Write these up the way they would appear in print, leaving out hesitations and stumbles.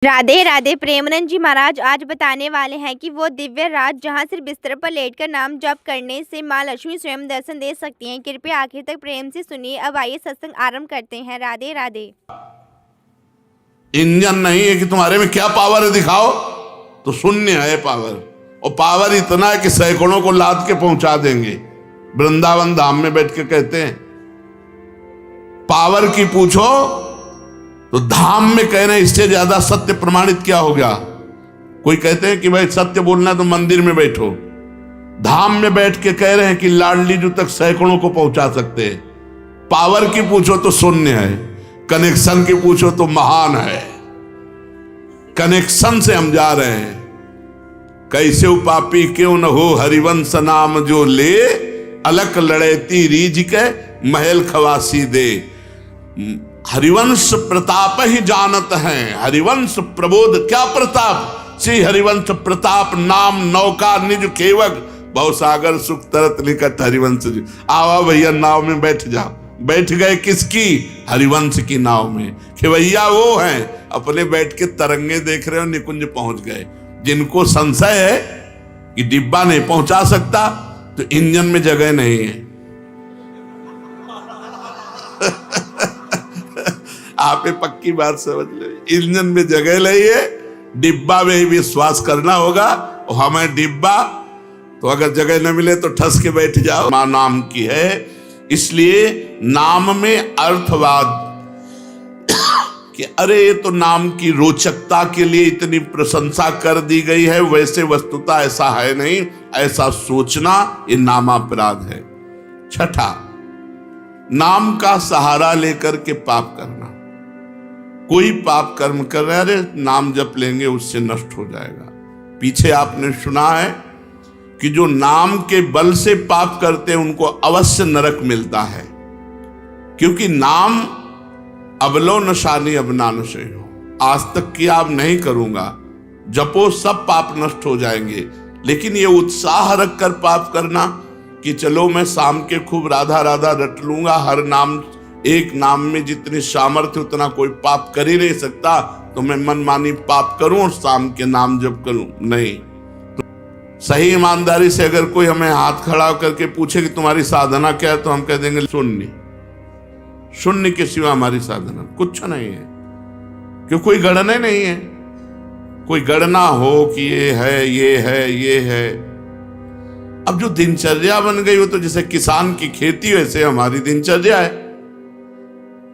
राधे राधे। प्रेमानंद जी महाराज आज बताने वाले हैं कि वो दिव्य राज जहां सिर्फ बिस्तर पर लेटकर नाम जप करने से माँ लक्ष्मी स्वयं दर्शन दे सकती हैं। कृपया आखिर तक प्रेम से सुनिए। अब आइए सत्संग आरंभ करते हैं। राधे राधे। इंजन नहीं है कि तुम्हारे में क्या पावर है दिखाओ, तो शून्य है पावर। और पावर इतना है कि सैकड़ों को लाद के पहुंचा देंगे। वृंदावन धाम में बैठ के कहते हैं पावर की पूछो तो धाम में कह रहे हैं इससे ज्यादा सत्य प्रमाणित क्या हो गया। कोई कहते हैं कि भाई सत्य बोलना तो मंदिर में बैठो, धाम में बैठ के कह रहे हैं कि लाडली जो तक सैकड़ों को पहुंचा सकते हैं। पावर की पूछो तो शून्य है, कनेक्शन की पूछो तो महान है। कनेक्शन से हम जा रहे हैं। कैसे पापी क्यों न हो हरिवंश नाम जो ले, अलक लड़ेती रीझ के महल खवासी दे। हरिवंश प्रताप ही जानत हैं, हरिवंश प्रबोध क्या प्रताप। श्री हरिवंश प्रताप नाम नौका निज केवक, भवसागर सुख तरत निकट हरिवंश जी। आवा भैया नाव में बैठ जाओ। बैठ गए किसकी? हरिवंश की नाव में। खेवैया वो हैं अपने बैठ के तरंगे देख रहे हो, निकुंज पहुंच गए। जिनको संशय है कि डिब्बा नहीं पहुंचा सकता तो इंजन में जगह नहीं है। आप ये पक्की बात समझ ले, इंजन में जगह नहीं है, डिब्बा में ही विश्वास करना होगा। और हमें डिब्बा तो अगर जगह न मिले तो ठस के बैठ जाओ। मां नाम की है, इसलिए नाम में अर्थवाद कि अरे ये तो नाम की रोचकता के लिए इतनी प्रशंसा कर दी गई है, वैसे वस्तुतः ऐसा है नहीं। ऐसा सोचना ये नामापराध है। छठा, नाम का सहारा लेकर के पाप करना। कोई पाप कर्म कर रहे, अरे नाम जप लेंगे उससे नष्ट हो जाएगा। पीछे आपने सुना है कि जो नाम के बल से पाप करते हैं उनको अवश्य नरक मिलता है, क्योंकि नाम अबलो नशानी अबनान से हो। आज तक किया अब नहीं करूंगा, जपो सब पाप नष्ट हो जाएंगे। लेकिन ये उत्साह रख कर पाप करना कि चलो मैं शाम के खूब राधा राधा रट लूंगा, हर नाम एक नाम में जितनी सामर्थ्य उतना कोई पाप कर ही नहीं सकता, तो मैं मनमानी पाप करूं और शाम के नाम जप करूं। नहीं, तो सही ईमानदारी से अगर कोई हमें हाथ खड़ा करके पूछे कि तुम्हारी साधना क्या है, तो हम कह देंगे शून्य। शून्य के सिवा हमारी साधना कुछ नहीं है, क्यों कोई गणना नहीं है। कोई गणना हो कि ये है ये है ये है। अब जो दिनचर्या बन गई वो तो जैसे किसान की खेती वैसे हमारी दिनचर्या है।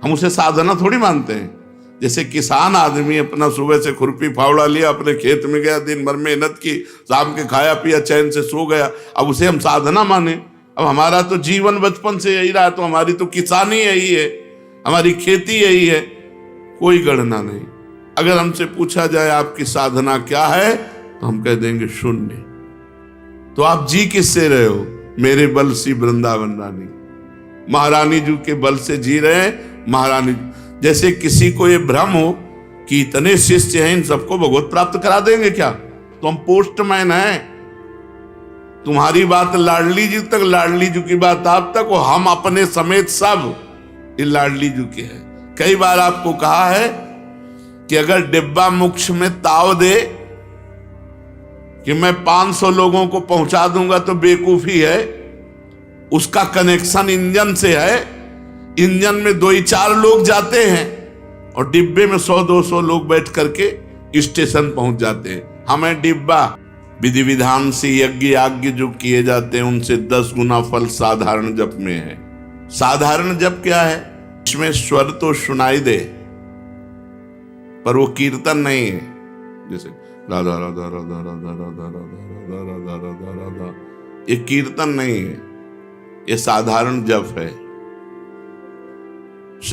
हम उसे साधना थोड़ी मानते हैं। जैसे किसान आदमी अपना सुबह से खुरपी फावड़ा लिया, अपने खेत में गया, दिन भर मेहनत की, शाम के खाया पिया, चैन से सो गया, अब उसे हम साधना माने। अब हमारा तो जीवन बचपन से यही रहा, तो हमारी तो किसानी यही है, हमारी खेती यही है। कोई गणना नहीं। अगर हमसे पूछा जाए आपकी साधना क्या है, तो हम कह देंगे शून्य। तो आप जी किससे रहे हो? मेरे बल सी वृंदावन रानी, महारानी जी के बल से जी रहे हैं। महारानी जैसे किसी को ये भ्रम हो कि इतने शिष्य हैं, इन सबको भगवत प्राप्त करा देंगे क्या? तो हम पोस्टमैन हैं। तुम्हारी बात लाडली जी तक, लाडली जी की बात आप तक, और हम अपने समेत सब ये लाडली जी के हैं। कई बार आपको कहा है कि अगर डिब्बा मोक्ष में ताव दे कि मैं 500 लोगों को पहुंचा दूंगा तो बेवकूफी है। उसका कनेक्शन इंजन से है। इंजन में 2-4 लोग जाते हैं और डिब्बे में 100-200 लोग बैठ करके स्टेशन पहुंच जाते हैं। हमें डिब्बा विधि विधान से यज्ञ याज्ञ जो किए जाते हैं उनसे 10 गुना फल साधारण जप में है। साधारण जप क्या है? इसमें स्वर तो सुनाई दे पर वो कीर्तन नहीं है। जैसे राधा राधा राधा राधा राधा राधा राधा राधा राधा, ये कीर्तन नहीं है, ये साधारण जप है।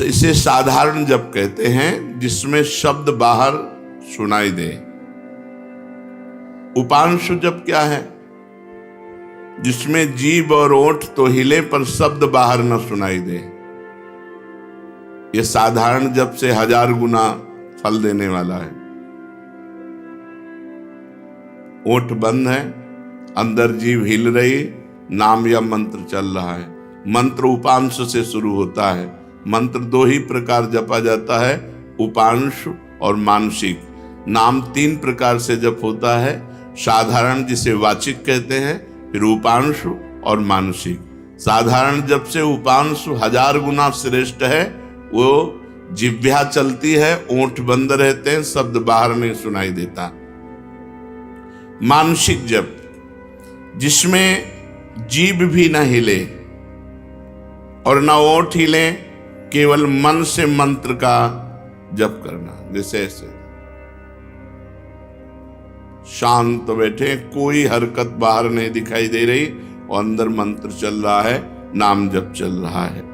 इसे साधारण जप कहते हैं जिसमें शब्द बाहर सुनाई दे। उपांशु जप क्या है? जिसमें जीभ और ओठ तो हिले पर शब्द बाहर न सुनाई दे। यह साधारण जप से 1000 गुना फल देने वाला है। ओठ बंद है, अंदर जीभ हिल रही, नाम या मंत्र चल रहा है। मंत्र उपांश से शुरू होता है। मंत्र 2 ही प्रकार जपा जाता है, उपांश और मानसिक। नाम 3 प्रकार से जप होता है। साधारण जिसे वाचिक कहते हैं, फिर उपांशु और मानसिक। साधारण जप से उपांशु 1000 गुना श्रेष्ठ है। वो जिह्वा चलती है, ओंठ बंद रहते हैं, शब्द बाहर नहीं सुनाई देता। मानसिक जप जिसमें जीभ भी न हिले और न ओंठ हिले, केवल मन से मंत्र का जप करना। जैसे ऐसे शांत बैठे, कोई हरकत बाहर नहीं दिखाई दे रही और अंदर मंत्र चल रहा है, नाम जप चल रहा है।